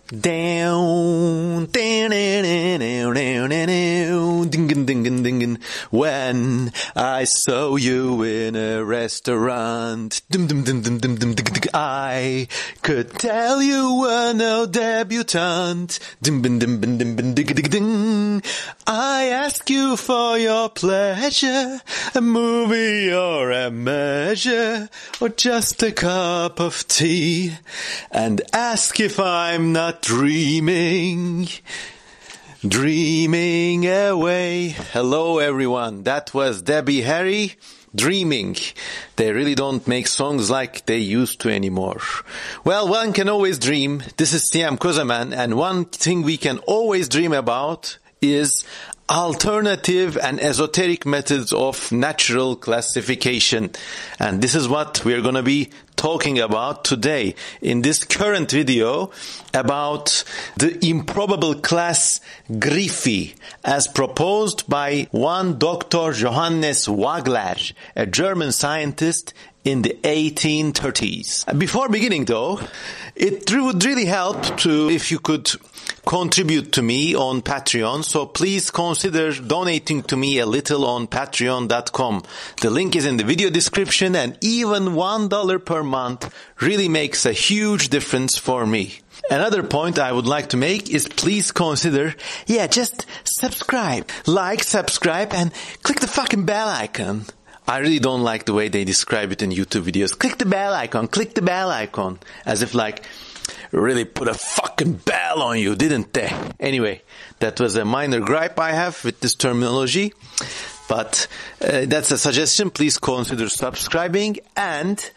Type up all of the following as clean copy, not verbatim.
Down, ding, when I saw you in a restaurant, I could tell you were no debutante. I ask you for your pleasure, a movie or a measure, or just a cup of tea, and ask if I'm not dreaming away. Hello everyone, that was Debbie Harry, Dreaming. They really don't make songs like they used to anymore. Well, one can always dream. This is Siyam Kozaman, and one thing we can always dream about is alternative and esoteric methods of natural classification. And this is what we're going to be talking about today in this current video about the improbable class Gryphi as proposed by one Dr. Johann Wagler, a German scientist in the 1830s. Before beginning though, it would really help if you could contribute to me on Patreon, so please consider donating to me a little on patreon.com. The link is in the video description, and even $1 per month really makes a huge difference for me. Another point I would like to make is please consider, just subscribe, subscribe, and click the fucking bell icon. I really don't like the way they describe it in YouTube videos. Click the bell icon, as if really put a fucking bell on you, didn't they? Anyway, that was a minor gripe I have with this terminology, but that's a suggestion. Please consider subscribing. And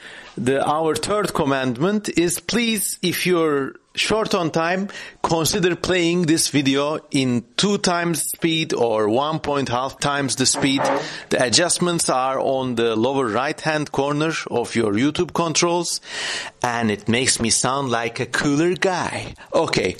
our third commandment is, please, if you're short on time, consider playing this video in 2 times speed or 1.5 times the speed. The adjustments are on the lower right hand corner of your YouTube controls, and it makes me sound like a cooler guy. Okay,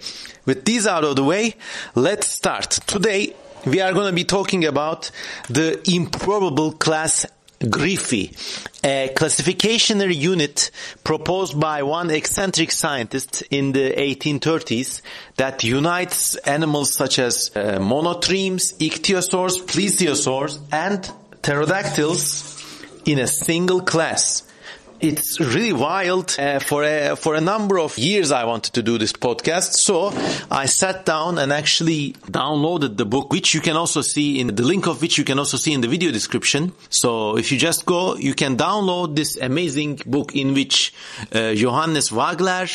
with these out of the way, let's start. Today we are going to be talking about the improbable class Gryphi, a classificationary unit proposed by one eccentric scientist in the 1830s that unites animals such as monotremes, ichthyosaurs, plesiosaurs, and pterodactyls in a single class. It's really wild. For a number of years I wanted to do this podcast, so I sat down and actually downloaded the book, which you can also see in the link of which you can also see in the video description. So if you just go, you can download this amazing book in which Johann Wagler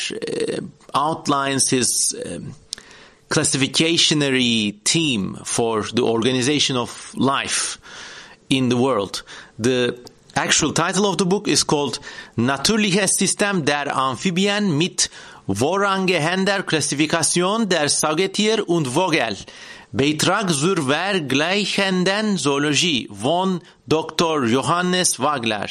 outlines his classificationary theme for the organization of life in the world. The actual title of the book is called Natürliches System der Amphibien mit vorangehender Classification der Säugethiere und Vögel. Beitrag zur vergleichenden Zoologie von Dr. Johann Wagler.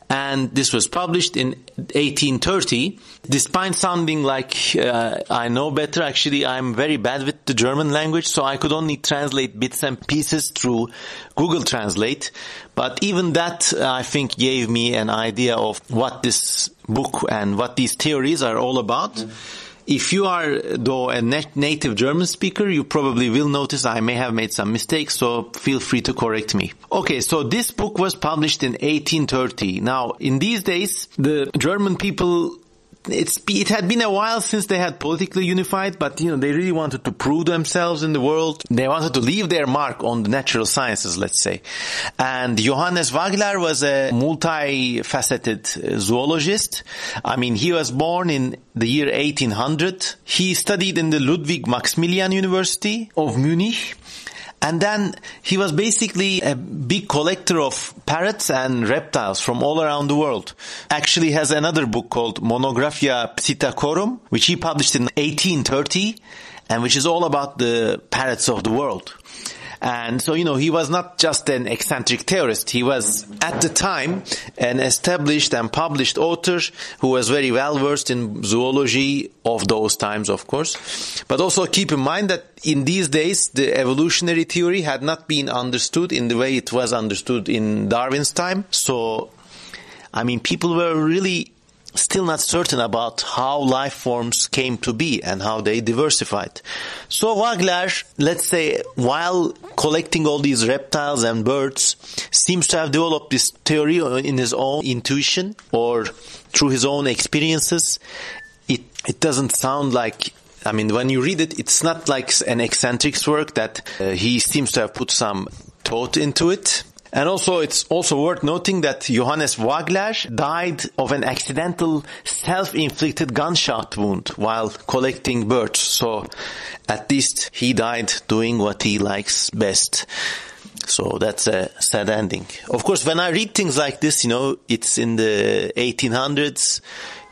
And this was published in 1830. Despite sounding like I know better, actually I'm very bad with the German language, so I could only translate bits and pieces through Google Translate. But even that, I think, gave me an idea of what this book and what these theories are all about. If you are, though, a native German speaker, you probably will notice I may have made some mistakes, so feel free to correct me. Okay, so this book was published in 1830. Now, in these days, the German people, it had been a while since they had politically unified, but, they really wanted to prove themselves in the world. They wanted to leave their mark on the natural sciences, let's say. And Johann Wagler was a multifaceted zoologist. I mean, he was born in the year 1800. He studied in the Ludwig Maximilian University of Munich. And then he was basically a big collector of parrots and reptiles from all around the world. Actually has another book called Monographia Psittacorum, which he published in 1830, and which is all about the parrots of the world. And so, he was not just an eccentric theorist. He was, at the time, an established and published author who was very well versed in zoology of those times, of course. But also keep in mind that in these days, the evolutionary theory had not been understood in the way it was understood in Darwin's time. So, people were really still not certain about how life forms came to be and how they diversified. So Wagler, let's say, while collecting all these reptiles and birds, seems to have developed this theory in his own intuition or through his own experiences. It doesn't sound like, I mean, when you read it, it's not like an eccentric's work that he seems to have put some thought into it. And also, it's also worth noting that Johann Wagler died of an accidental self-inflicted gunshot wound while collecting birds. So, at least he died doing what he likes best. So, that's a sad ending. Of course, when I read things like this, it's in the 1800s.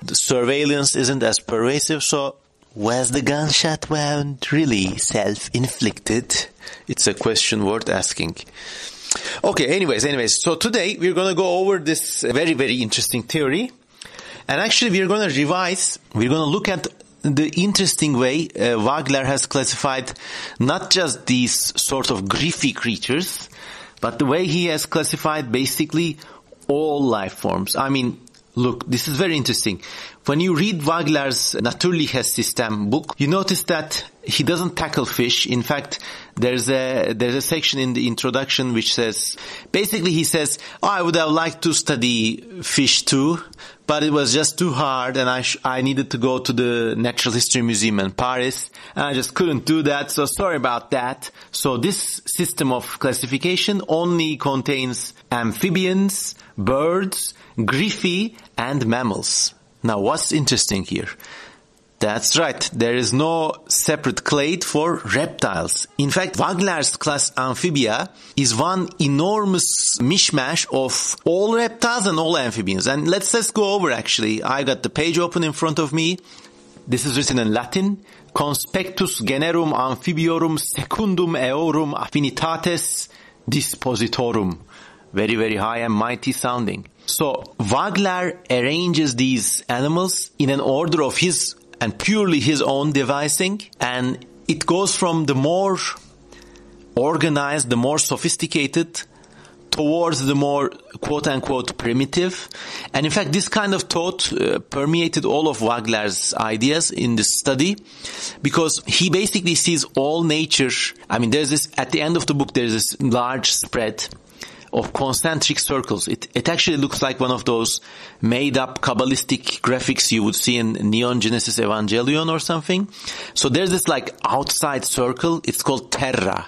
The surveillance isn't as pervasive. So, was the gunshot wound really self-inflicted? It's a question worth asking. Okay, anyways, so today we're going to go over this very, very interesting theory. And actually we're going to look at the interesting way Wagler has classified not just these sort of Gryphi creatures, but the way he has classified basically all life forms. I mean, look, this is very interesting. When you read Wagler's Natürliches System book, you notice that he doesn't tackle fish. In fact, there's a section in the introduction which says, basically he says, I would have liked to study fish too, but it was just too hard and I needed to go to the Natural History Museum in Paris and I just couldn't do that, so sorry about that. So this system of classification only contains amphibians, birds, Gryphi, and mammals. Now, what's interesting here? That's right, there is no separate clade for reptiles. In fact, Wagler's class Amphibia is one enormous mishmash of all reptiles and all amphibians. And let's just go over actually. I got the page open in front of me. This is written in Latin. Conspectus generum amphibiorum secundum eorum affinitates dispositorum. Very, very high and mighty sounding. So, Wagler arranges these animals in an order of his and purely his own devising, and it goes from the more organized, the more sophisticated, towards the more quote-unquote primitive. And in fact, this kind of thought permeated all of Wagler's ideas in this study, because he basically sees all nature. I mean, there's this, at the end of the book, there's this large spread of concentric circles. It actually looks like one of those made-up Kabbalistic graphics you would see in Neon Genesis Evangelion or something. So there's this like outside circle, it's called terra.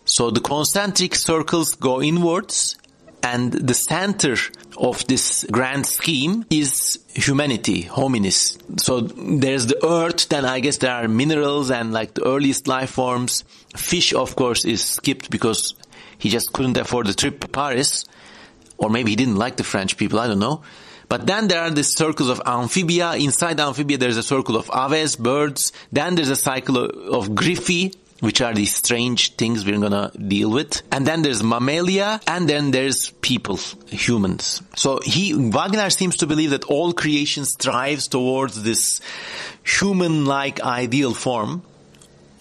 So the concentric circles go inwards, and the center of this grand scheme is humanity, hominis. So there's the earth, then I guess there are minerals and like the earliest life forms. Fish, of course, is skipped because he just couldn't afford the trip to Paris. Or maybe he didn't like the French people, I don't know. But then there are the circles of amphibia. Inside amphibia there's a circle of aves, birds. Then there's a cycle of Gryphi, which are these strange things we're gonna deal with. And then there's mammalia, and then there's people, humans. So Wagner seems to believe that all creation strives towards this human-like ideal form.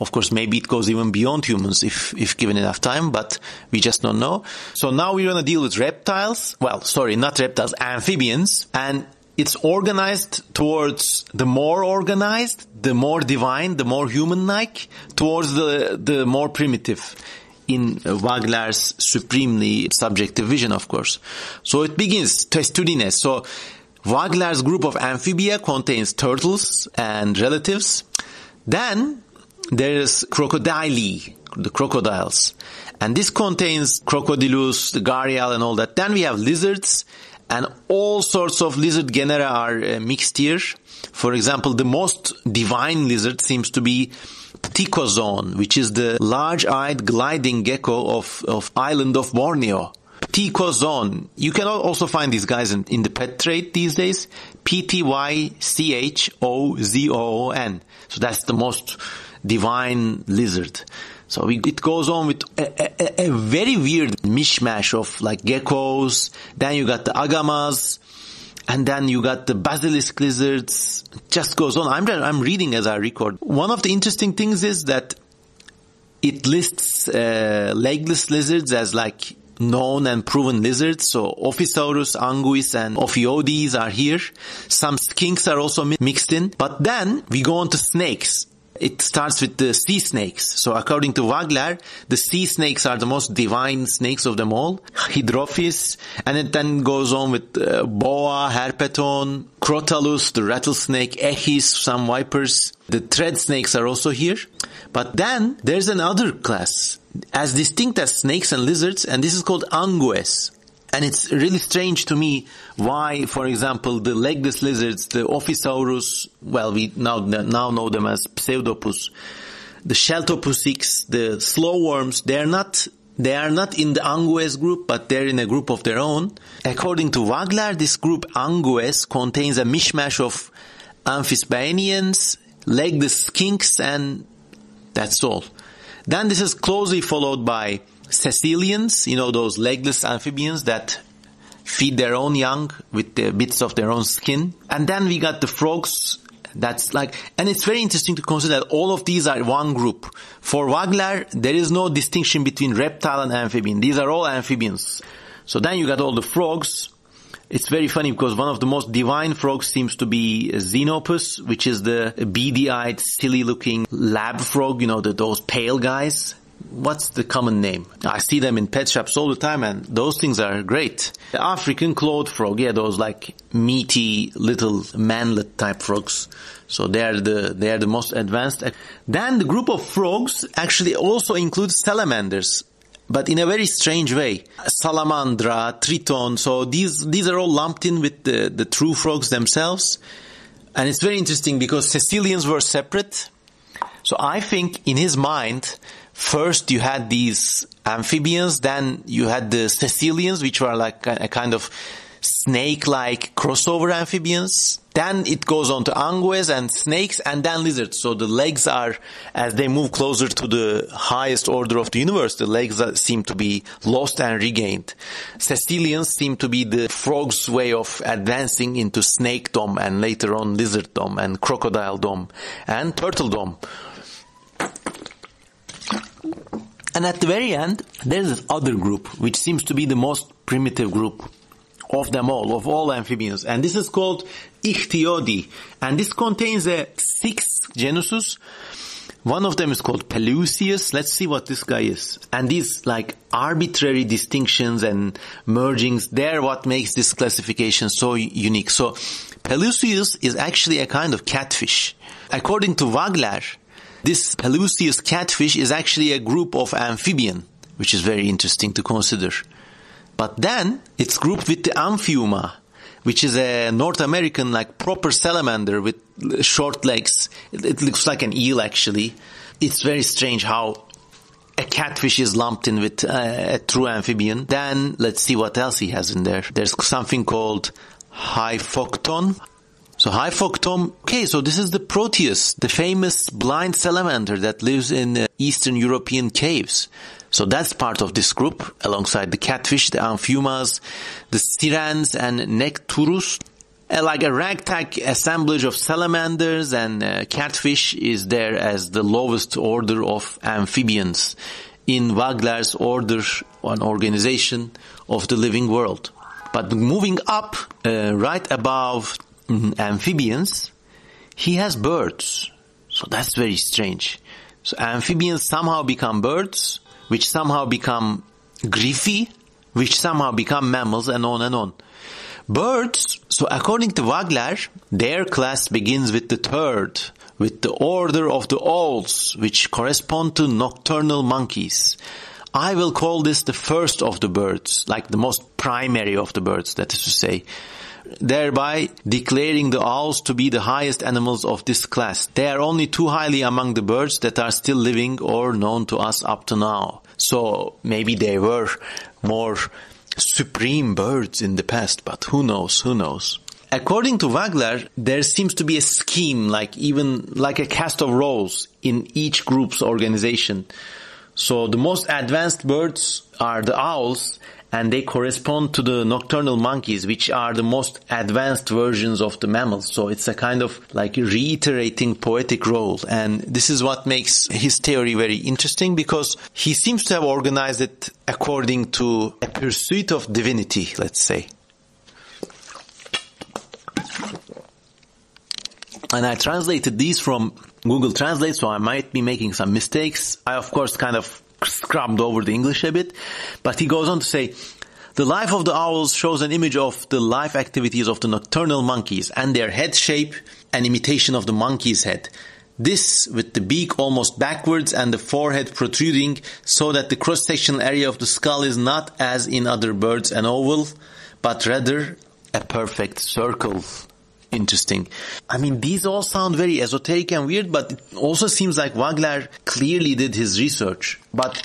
Of course, maybe it goes even beyond humans if given enough time, but we just don't know. So now we're going to deal with reptiles. Well, sorry, not reptiles, amphibians. And it's organized towards the more organized, the more divine, the more human-like, towards the more primitive in Wagler's supremely subjective vision, of course. So it begins, Testudines. So Wagler's group of amphibia contains turtles and relatives. Then there is crocodili, the crocodiles. And this contains crocodilus, the gharial and all that. Then we have lizards, and all sorts of lizard genera are mixed here. For example, the most divine lizard seems to be Pterosaurs, which is the large-eyed gliding gecko of island of Borneo. Pterosaurs. You can also find these guys in the pet trade these days. Ptychozon. So that's the most divine lizard. So it goes on with a very weird mishmash of like geckos. Then you got the agamas, and then you got the basilisk lizards. It just goes on. I'm reading as I record. One of the interesting things is that it lists legless lizards as like known and proven lizards. So Ophisaurus, Anguis, and Ichthyodis are here. Some skinks are also mixed in. But then we go on to snakes. It starts with the sea snakes. So according to Wagler, the sea snakes are the most divine snakes of them all. Hydrophis, and it then goes on with boa, herpeton, crotalus, the rattlesnake, echis, some vipers. The thread snakes are also here. But then there's another class, as distinct as snakes and lizards, and this is called angues. And it's really strange to me why, for example, the legless lizards, the Ophisaurus, well, we now know them as Pseudopus, the Sheltopusix, the slowworms, they are not in the Angues group, but they're in a group of their own. According to Wagler, this group Angues contains a mishmash of amphisbaenians, legless skinks, and that's all. Then this is closely followed by Caecilians, those legless amphibians that feed their own young with the bits of their own skin. And then we got the frogs. And it's very interesting to consider that all of these are one group. For Wagler, there is no distinction between reptile and amphibian. These are all amphibians. So then you got all the frogs. It's very funny because one of the most divine frogs seems to be Xenopus, which is the beady-eyed, silly-looking lab frog, those pale guys. What's the common name? I see them in pet shops all the time, and those things are great. The African clawed frog, those like meaty little manlet type frogs. So they are the most advanced. Then the group of frogs actually also includes salamanders, but in a very strange way. Salamandra, triton. So these are all lumped in with the true frogs themselves. And it's very interesting because Caecilians were separate. So I think in his mind, first you had these amphibians, then you had the Caecilians, which were like a kind of snake-like crossover amphibians. Then it goes on to angues and snakes, and then lizards. So the legs are, as they move closer to the highest order of the universe, the legs seem to be lost and regained. Caecilians seem to be the frog's way of advancing into snakedom, and later on lizarddom and crocodiledom and turtledom. And at the very end, there's this other group, which seems to be the most primitive group of them all, of all amphibians. And this is called Ichthyodi. And this contains a 6 genuses. One of them is called Pelusius. Let's see what this guy is. And these like arbitrary distinctions and mergings, they're what makes this classification so unique. So Pelusius is actually a kind of catfish. According to Wagler, this Pelusius catfish is actually a group of amphibian, which is very interesting to consider. But then it's grouped with the Amphiuma, which is a North American like proper salamander with short legs. It looks like an eel actually. It's very strange how a catfish is lumped in with a true amphibian. Then let's see what else he has in there. There's something called Hyphocton. So Hyphocton, okay, so this is the Proteus, the famous blind salamander that lives in Eastern European caves. So that's part of this group, alongside the catfish, the Amphiumas, the Sirens, and Necturus. Like a ragtag assemblage of salamanders and catfish is there as the lowest order of amphibians in Wagler's order and organization of the living world. But moving up, right above amphibians, he has birds. So that's very strange. So amphibians somehow become birds, which somehow become Gryphi, which somehow become mammals, and on and on. Birds, so according to Wagler, their class begins with the third, with the order of the owls, which correspond to nocturnal monkeys. I will call this the first of the birds, like the most primary of the birds, that is to say, thereby declaring the owls to be the highest animals of this class. They are only too highly among the birds that are still living or known to us up to now. So maybe they were more supreme birds in the past, but who knows. According to Wagler, there seems to be a scheme, like a cast of roles in each group's organization. So the most advanced birds are the owls, and they correspond to the nocturnal monkeys, which are the most advanced versions of the mammals. So it's a kind of like reiterating poetic role. And this is what makes his theory very interesting, because he seems to have organized it according to a pursuit of divinity, let's say. And I translated these from Google Translate, so I might be making some mistakes. I, of course, kind of scrubbed over the English a bit. But he goes on to say, the life of the owls shows an image of the life activities of the nocturnal monkeys and their head shape, an imitation of the monkey's head. This with the beak almost backwards and the forehead protruding so that the cross-sectional area of the skull is not, as in other birds, an oval, but rather a perfect circle. Interesting. I mean, these all sound very esoteric and weird, but it also seems like Wagler clearly did his research. But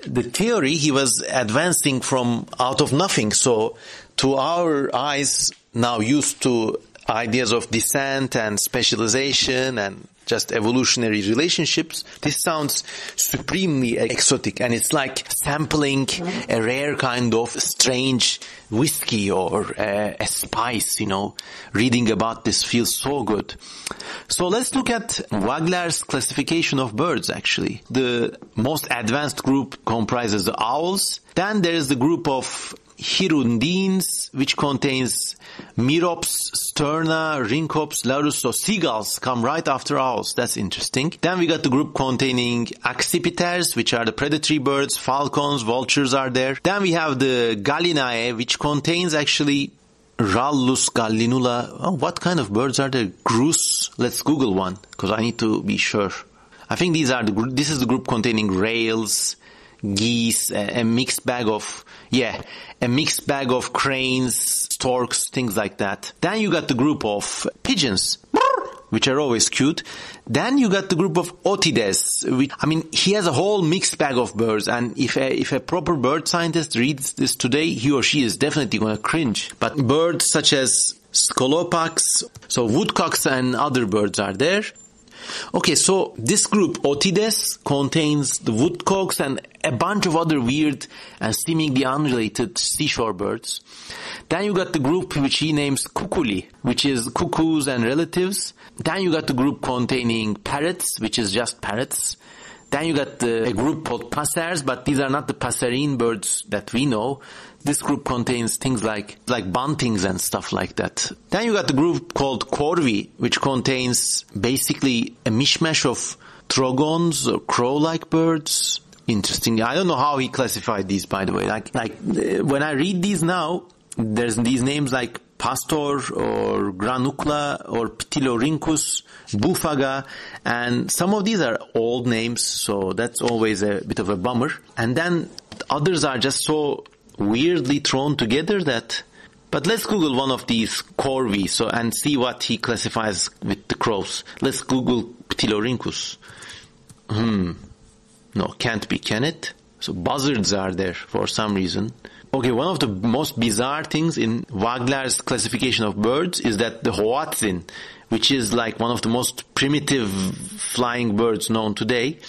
the theory he was advancing from out of nothing. So to our eyes, now used to ideas of descent and specialization and just evolutionary relationships, this sounds supremely exotic, and it's like sampling a rare kind of strange whiskey or a spice, you know. Reading about this feels so good. So let's look at Wagler's classification of birds, actually. The most advanced group comprises the owls. Then there is the group of hirundines, which contains merops, sterna, rynchops, larus. So seagulls come right after owls. That's interesting. Then we got the group containing accipiters, which are the predatory birds. Falcons, vultures are there. Then we have the gallinae, which contains actually Rallus gallinula. Oh, what kind of birds are there? Grus. Let's Google one, because I need to be sure. I think this is the group containing rails, geese, a mixed bag of cranes, storks, things like that. Then you got the group of pigeons, which are always cute. Then you got the group of otides. He has a whole mixed bag of birds, and if a proper bird scientist reads this today, he or she is definitely going to cringe. But birds such as scolopax, so woodcocks and other birds are there. Okay, so this group, Otides, contains the woodcocks and a bunch of other weird and seemingly unrelated seashore birds. Then you got the group which he names Kukuli, which is cuckoos and relatives. Then you got the group containing parrots, which is just parrots. Then you got a group called passers, but these are not the passerine birds that we know. This group contains things like buntings and stuff like that. Then you got the group called Corvi, which contains basically a mishmash of trogons or crow-like birds. Interesting. I don't know how he classified these, by the way. When I read these now, there's these names like Pastor or Granucla or Ptilorhynchus, Bufaga, and some of these are old names, so that's always a bit of a bummer. And then others are just so weirdly thrown together that... But let's Google one of these Corvi and see what he classifies with the crows. Let's Google Ptilorhynchus. No, can't be, can it? So buzzards are there for some reason. Okay, one of the most bizarre things in Wagler's classification of birds is that the Hoatzin, which is like one of the most primitive flying birds known today,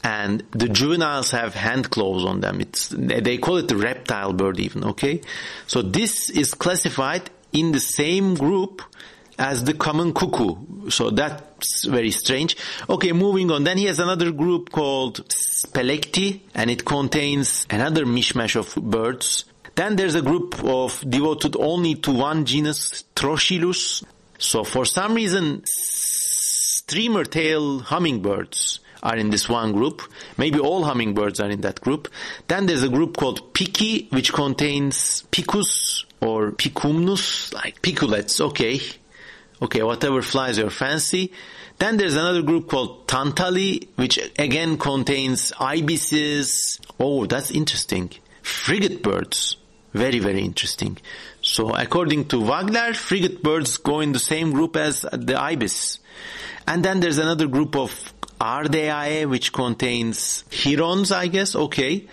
and the juveniles have hand claws on them. They call it the reptile bird even, okay? So this is classified in the same group as the common cuckoo. So that's very strange. Okay, moving on. Then he has another group called Spelecti, and it contains another mishmash of birds. Then there's a group devoted only to one genus, Trochilus. So for some reason, streamer tail hummingbirds are in this one group. Maybe all hummingbirds are in that group. Then there's a group called Pici, which contains Picus or Picumnus, like piculets. Okay, whatever flies your fancy. Then there's another group called Tantali, which again contains ibises. Oh, that's interesting. Frigate birds. Very, very interesting. So according to Wagler, frigate birds go in the same group as the ibis. And then there's another group of Ardeae, which contains herons, I guess. Okay.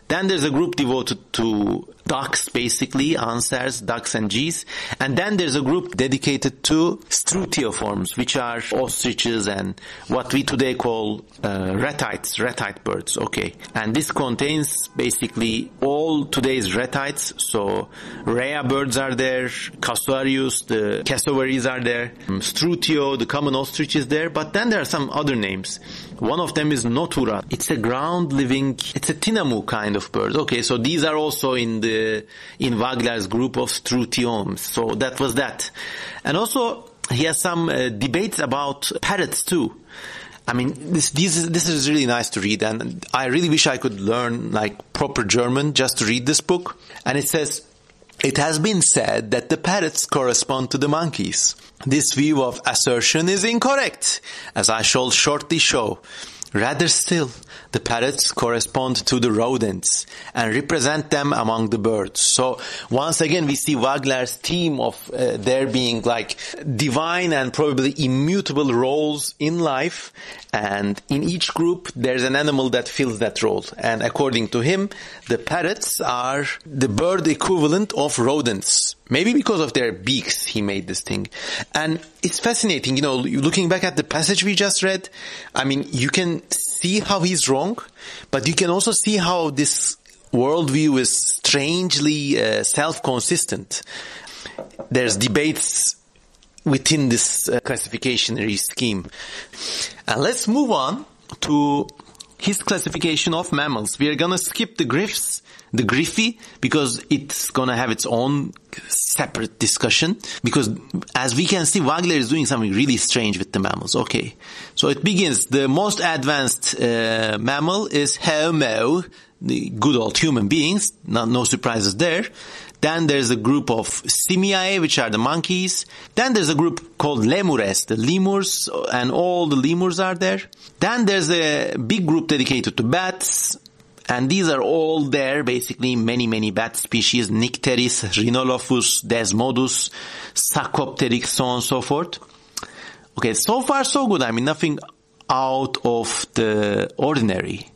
Then there's a group devoted to ducks, basically, answers, ducks and geese. And then there's a group dedicated to strutioforms, which are ostriches and what we today call retite birds. Okay. And this contains basically all today's retites. So rhea birds are there, casuarius, the cassowaries are there, strutio, the common ostrich is there, but then there are some other names. One of them is notura. It's a ground-living, it's a tinamou kind of bird. Okay, so these are also in Wagler's group of strutiomes. So that was that. And also, he has some debates about parrots too. I mean, this is really nice to read, and I really wish I could learn like proper German just to read this book. And it says, it has been said that the parrots correspond to the monkeys. This view of assertion is incorrect, as I shall shortly show. Rather still, the parrots correspond to the rodents and represent them among the birds. So once again, we see Wagler's theme of there being like divine and probably immutable roles in life. And in each group, there's an animal that fills that role. And according to him, the parrots are the bird equivalent of rodents. Maybe because of their beaks, he made this thing. And it's fascinating, looking back at the passage we just read, I mean, you can see how he's wrong, but you can also see how this worldview is strangely self-consistent. There's debates within this classificationary scheme. And let's move on to his classification of mammals. We are going to skip the Gryphi, because it's going to have its own separate discussion. Because as we can see, Wagler is doing something really strange with the mammals. Okay, so it begins. The most advanced mammal is Homo, the good old human beings. No surprises there. Then there's a group of Simiae, which are the monkeys. Then there's a group called Lemures, the lemurs, and all the lemurs are there. Then there's a big group dedicated to bats. And these are all there, basically, many bat species, Nycteris, Rhinolophus, Desmodus, Sacopteryx, so on and so forth. Okay, so far so good. I mean, nothing out of the ordinary.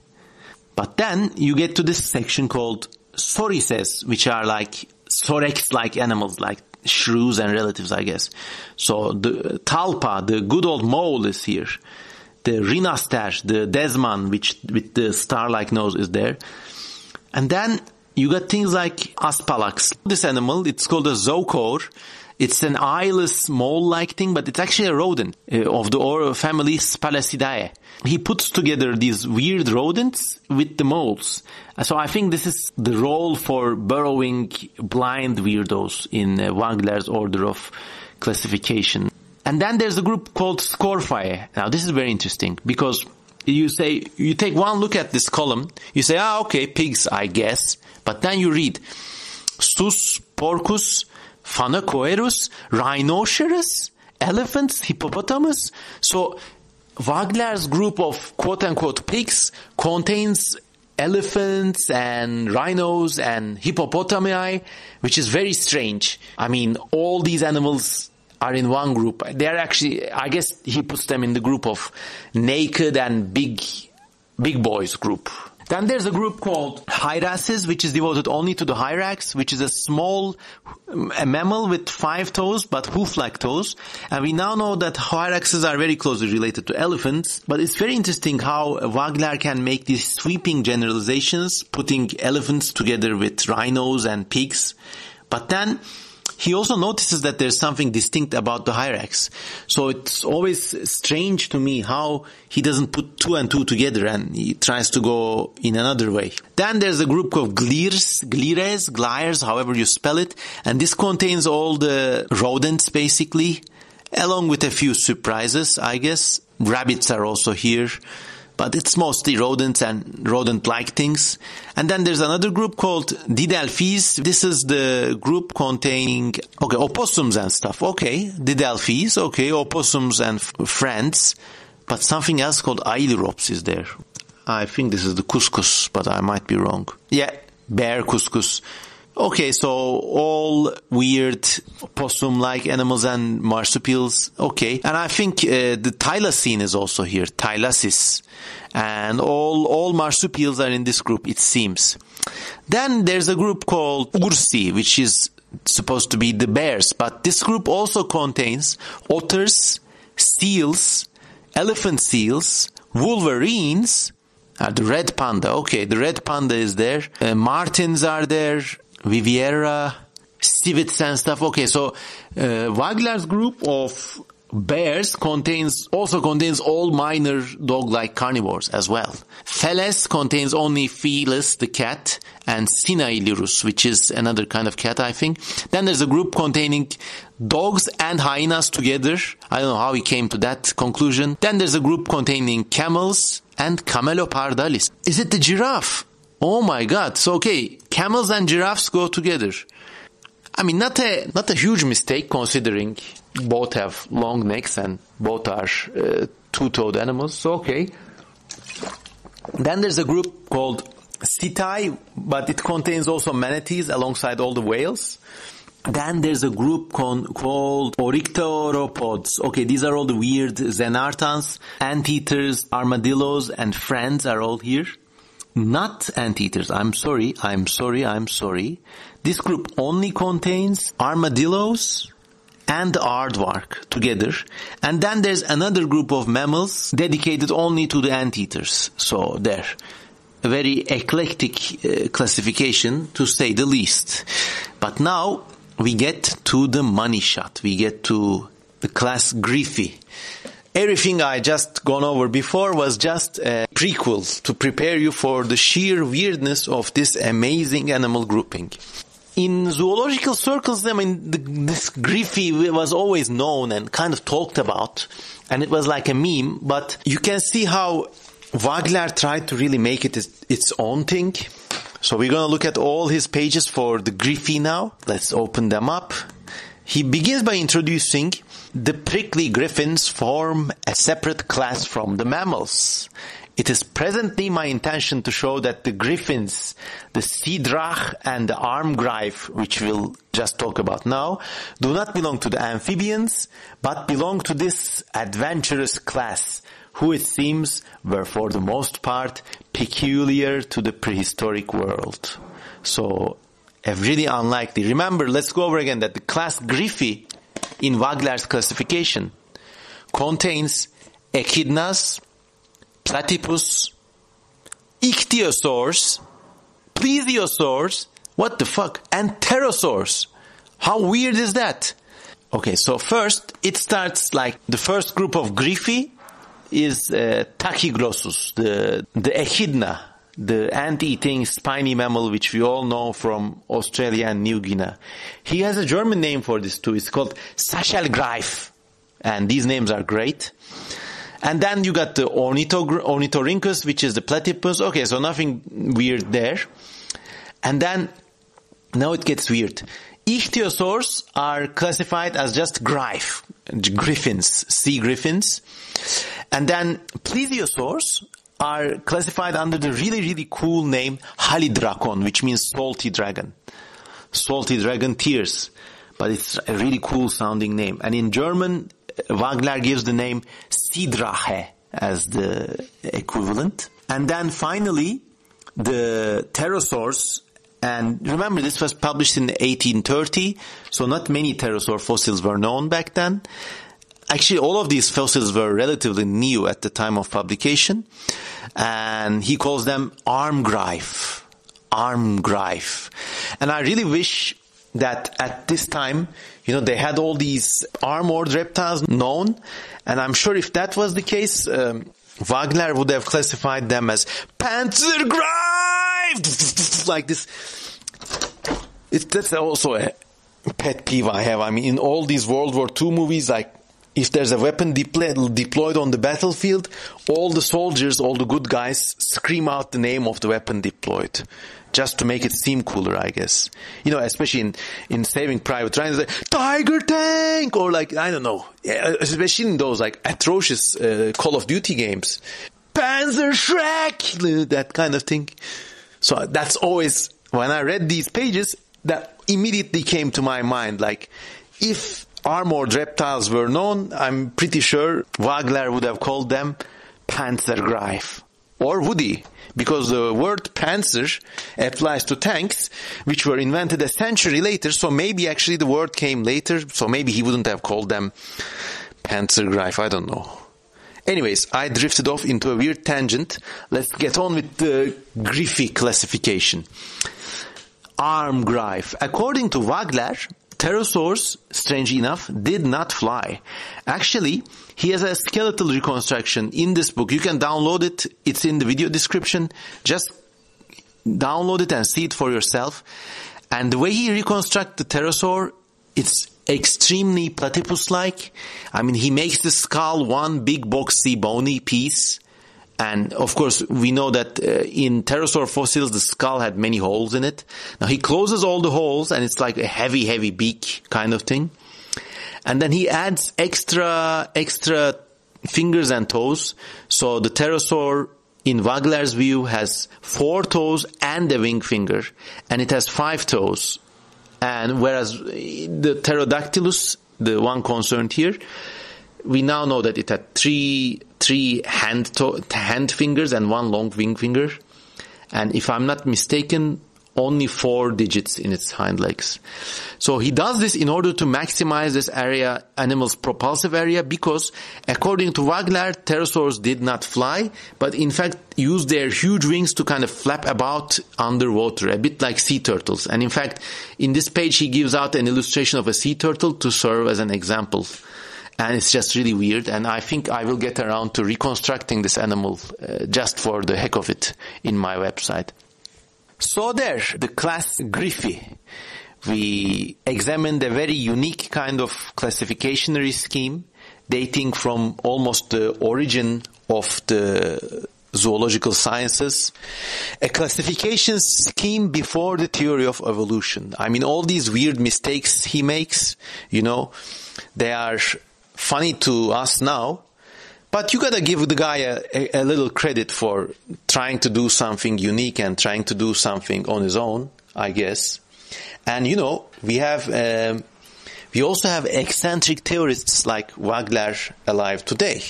But then you get to this section called Saurices, which are like Sorex-like animals, like shrews and relatives, I guess. So the Talpa, the good old mole, is here. The Rhinoster, the Desman, which with the star-like nose, is there. And then you got things like Aspalax. This animal, it's called a zoochore. It's an eyeless mole-like thing, but it's actually a rodent of the family Spalacidae. He puts together these weird rodents with the moles. So I think this is the role for burrowing blind weirdos in Wagler's order of classification. And then there's a group called Scorphae. Now this is very interesting, because you take one look at this column, you say, okay, pigs, I guess. But then you read Sus, Porcus, Phanocoerus, Rhinoceros, elephants, hippopotamus. So Wagler's group of quote-unquote pigs contains elephants and rhinos and hippopotami, which is very strange. I mean, all these animals are in one group. They are actually, I guess he puts them in the group of naked and big boys group. Then there's a group called Hyraces, which is devoted only to the hyrax, which is a small mammal with 5 toes, but hoof-like toes. And we now know that hyraxes are very closely related to elephants. But it's very interesting how Wagler can make these sweeping generalizations, putting elephants together with rhinos and pigs. But then he also notices that there's something distinct about the hyrax. So it's always strange to me how he doesn't put 2 and 2 together and he tries to go in another way. Then there's a group of glires, however you spell it. And this contains all the rodents, basically, along with a few surprises, I guess. Rabbits are also here. But it's mostly rodents and rodent-like things. And then there's another group called Didelphys. This is the group containing, opossums and stuff. Okay, Didelphys, opossums and friends. But something else called Ailurops is there. I think this is the cuscus, but I might be wrong. Yeah, bear cuscus. Okay, so all weird possum-like animals and marsupials. Okay, and I think the thylacine is also here, thylacis. And all marsupials are in this group, it seems. Then there's a group called ursi, which is supposed to be the bears. But this group also contains otters, seals, elephant seals, wolverines, the red panda. Okay, the red panda is there. Martins are there. Viviera, civets and stuff. Okay, so Wagler's group of bears also contains all minor dog-like carnivores as well. Feles contains only Felis, the cat, and Cynailurus, which is another kind of cat, I think. Then there's a group containing dogs and hyenas together. I don't know how he came to that conclusion. Then there's a group containing camels and Camelopardalis. Is it the giraffe? Oh my god. So okay, camels and giraffes go together. I mean, not a huge mistake considering both have long necks and both are two-toed animals. So okay. Then there's a group called Sitae, but it contains also manatees alongside all the whales. Then there's a group called Oryctoropods. Okay, these are all the weird xenarthans, anteaters, armadillos, and friends are all here. Not anteaters. I'm sorry. This group only contains armadillos and aardvark together. And then there's another group of mammals dedicated only to the anteaters. So there. A very eclectic classification, to say the least. But now we get to the money shot. We get to the class Gryphi. Everything I just gone over before was just a prequel to prepare you for the sheer weirdness of this amazing animal grouping. In zoological circles, I mean, this Gryphi was always known and kind of talked about, and it was like a meme, but you can see how Wagler tried to really make it its own thing. So we're going to look at all his pages for the Gryphi now. Let's open them up. He begins by introducing the prickly griffins form a separate class from the mammals. It is presently my intention to show that the griffins, the sea drach and the armgreif, which we'll just talk about now, do not belong to the amphibians, but belong to this adventurous class, who it seems were for the most part peculiar to the prehistoric world. So, really unlikely. Remember, let's go over again that the class Gryphi in Wagler's classification contains echidnas, platypus, ichthyosaurs, plesiosaurs, what the fuck, and pterosaurs. How weird is that? Okay, so first, it starts like the first group of Gryphi is Tachyglossus, the echidna, the ant-eating spiny mammal which we all know from Australia and New Guinea. He has a German name for this too. It's called Sachelgreif. And these names are great. And then you got the Ornithorhynchus, which is the platypus. Okay, so nothing weird there. And then, now it gets weird. Ichthyosaurs are classified as just griffins, sea griffins. And then plesiosaurs are classified under the really, really cool name Halidrakon, which means salty dragon. Salty dragon tears. But it's a really cool sounding name. And in German, Wagler gives the name Siedrache as the equivalent. And then finally, the pterosaurs. And remember, this was published in 1830, so not many pterosaur fossils were known back then. Actually, all of these fossils were relatively new at the time of publication. And he calls them armgreif. Armgreif. And I really wish that at this time, they had all these armored reptiles known. And I'm sure if that was the case, Wagler would have classified them as Panzergreif! Like this. That's also a pet peeve I have. I mean, in all these World War II movies, like, if there's a weapon deployed on the battlefield, all the soldiers, all the good guys, scream out the name of the weapon deployed. Just to make it seem cooler, I guess. Especially in Saving Private Ryan, it's like, Tiger Tank! Or like, I don't know. Especially in those like atrocious Call of Duty games. Panzer Shrek! That kind of thing. So that's always, when I read these pages, that immediately came to my mind. Like, if armored reptiles were known, I'm pretty sure Wagler would have called them Panzergreif. Or would he? Because the word Panzer applies to tanks, which were invented a century later, so maybe actually the word came later, so maybe he wouldn't have called them Panzergreif, I don't know. Anyways, I drifted off into a weird tangent. Let's get on with the Gryphi classification. Armgreif. According to Wagler, Pterosaurs, strangely enough, did not fly. Actually, he has a skeletal reconstruction in this book. You can download it. It's in the video description. Just download it and see it for yourself. And the way he reconstructs the pterosaur, it's extremely platypus-like. I mean, he makes the skull one big boxy bony piece. And of course, we know that in pterosaur fossils, the skull had many holes in it. Now he closes all the holes and it's like a heavy beak kind of thing. And then he adds extra fingers and toes. So the pterosaur, in Wagler's view, has 4 toes and a wing finger. And it has 5 toes. And whereas the Pterodactylus, the one concerned here, we now know that it had 3 hand fingers and 1 long wing finger. And if I'm not mistaken, only 4 digits in its hind legs. So he does this in order to maximize this animal's propulsive area, because according to Wagler, pterosaurs did not fly, but in fact used their huge wings to kind of flap about underwater, a bit like sea turtles. And in fact, in this page he gives out an illustration of a sea turtle to serve as an example. And it's just really weird, and I think I will get around to reconstructing this animal just for the heck of it in my website. So there, the class Gryphi. We examined a very unique kind of classificationary scheme dating from almost the origin of the zoological sciences. A classification scheme before the theory of evolution. I mean, all these weird mistakes he makes, they are funny to us now, but you gotta give the guy a little credit for trying to do something unique and trying to do something on his own, I guess. And we also have eccentric theorists like Wagler alive today.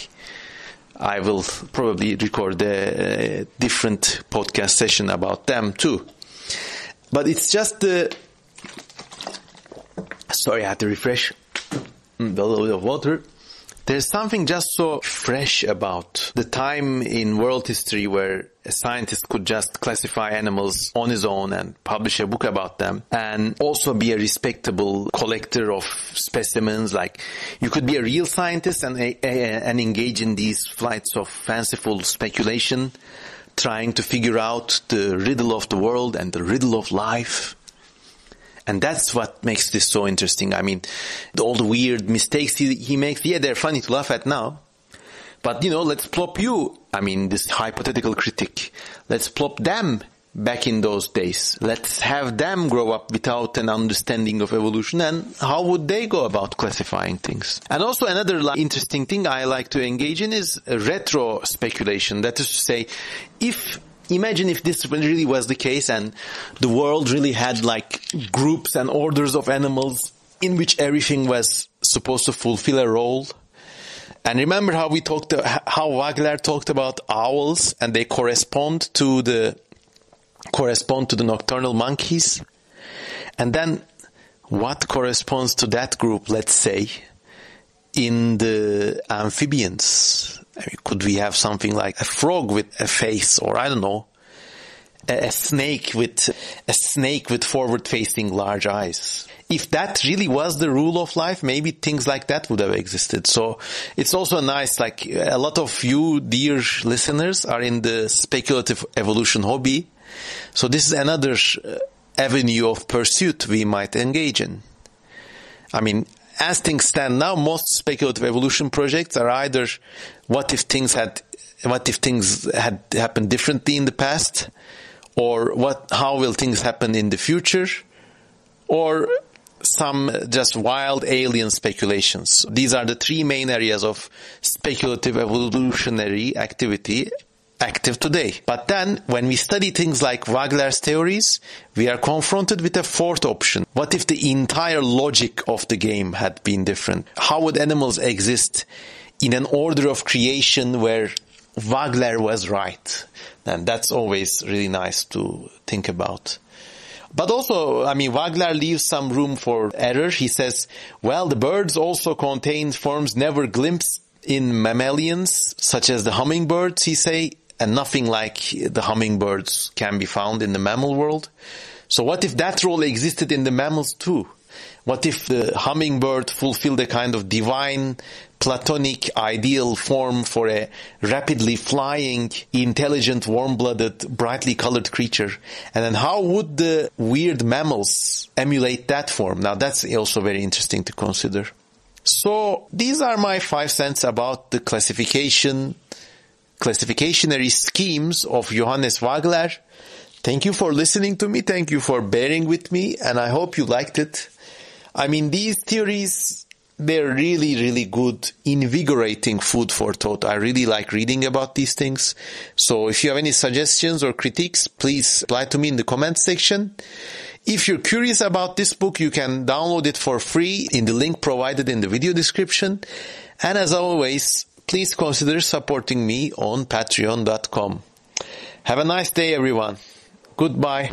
I will probably record a different podcast session about them too. But it's just sorry, I had to refresh a little bit of water. There's something just so fresh about the time in world history where a scientist could just classify animals on his own and publish a book about them, and also be a respectable collector of specimens. Like, you could be a real scientist and engage in these flights of fanciful speculation, trying to figure out the riddle of the world and the riddle of life. And that's what makes this so interesting. I mean, all the weird mistakes he makes, they're funny to laugh at now. But, let's plop this hypothetical critic, let's plop them back in those days. Let's have them grow up without an understanding of evolution, and how would they go about classifying things? And also another interesting thing I like to engage in is retro speculation. That is to say, imagine if this really was the case and the world really had like groups and orders of animals in which everything was supposed to fulfill a role. And remember how how Wagler talked about owls, and they correspond to the nocturnal monkeys. And then what corresponds to that group, let's say, in the amphibians? Could we have something like a frog with a face, or I don't know, a snake with forward-facing large eyes? If that really was the rule of life, maybe things like that would have existed. So it's also nice, like a lot of you, dear listeners, are in the speculative evolution hobby. So this is another avenue of pursuit we might engage in. I mean, as things stand now, most speculative evolution projects are either what if things had happened differently in the past, or how will things happen in the future, or some just wild alien speculations. These are the 3 main areas of speculative evolutionary activity. active today. But then, when we study things like Wagler's theories, we are confronted with a fourth option. What if the entire logic of the game had been different? How would animals exist in an order of creation where Wagler was right? And that's always really nice to think about. But also, Wagler leaves some room for error. He says, well, the birds also contain forms never glimpsed in mammalians, such as the hummingbirds, he say, and nothing like the hummingbirds can be found in the mammal world. So what if that role existed in the mammals too? What if the hummingbird fulfilled a kind of divine, platonic, ideal form for a rapidly flying, intelligent, warm-blooded, brightly colored creature? And then how would the weird mammals emulate that form? Now that's also very interesting to consider. So these are my 5 cents about the classificationary schemes of Johann Wagler. Thank you for listening to me. Thank you for bearing with me. And I hope you liked it. These theories, they're really, really good, invigorating food for thought. I really like reading about these things. So if you have any suggestions or critiques, please reply to me in the comment section. If you're curious about this book, you can download it for free in the link provided in the video description. And as always, please consider supporting me on patreon.com. Have a nice day, everyone. Goodbye.